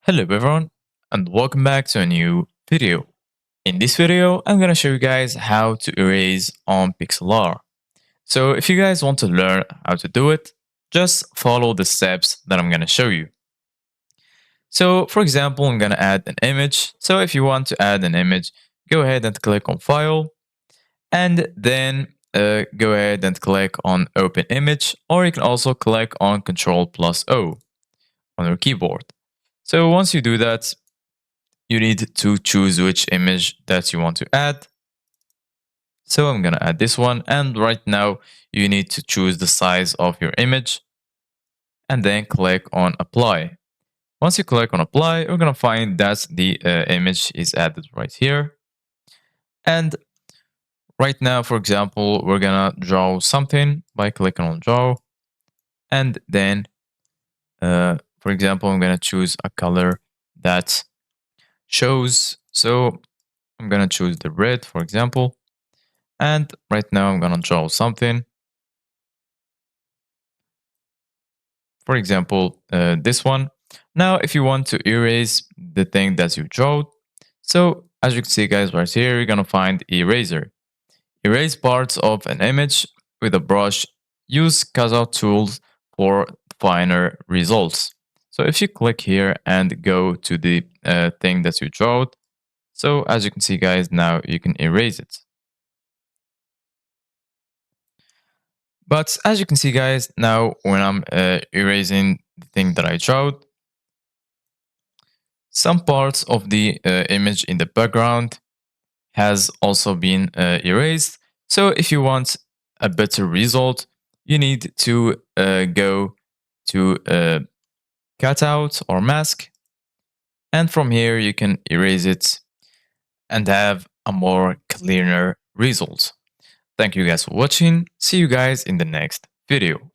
Hello everyone and welcome back to a new video. In this video, I'm gonna show you guys how to erase on Pixlr. So if you guys want to learn how to do it, just follow the steps that I'm gonna show you. So for example, I'm gonna add an image. So if you want to add an image, go ahead and click on File and then go ahead and click on Open Image, or you can also click on Ctrl+O on your keyboard. So once you do that, you need to choose which image that you want to add. So I'm gonna add this one, and right now you need to choose the size of your image and then click on apply. Once you click on apply, you're gonna find that the image is added right here. And right now, for example, we're gonna draw something by clicking on draw. And then, for example, I'm gonna choose a color that shows. So I'm gonna choose the red, for example. And right now I'm gonna draw something. For example, this one. Now, if you want to erase the thing that you drew, so as you can see guys right here, you're gonna find eraser. Erase parts of an image with a brush. Use cutout tools for finer results. So if you click here and go to the thing that you drew, so as you can see guys, now you can erase it. But as you can see guys, now when I'm erasing the thing that I drew, some parts of the image in the background has also been erased. So if you want a better result, you need to go to cutout or mask. And from here, you can erase it and have a more clearer result. Thank you guys for watching. See you guys in the next video.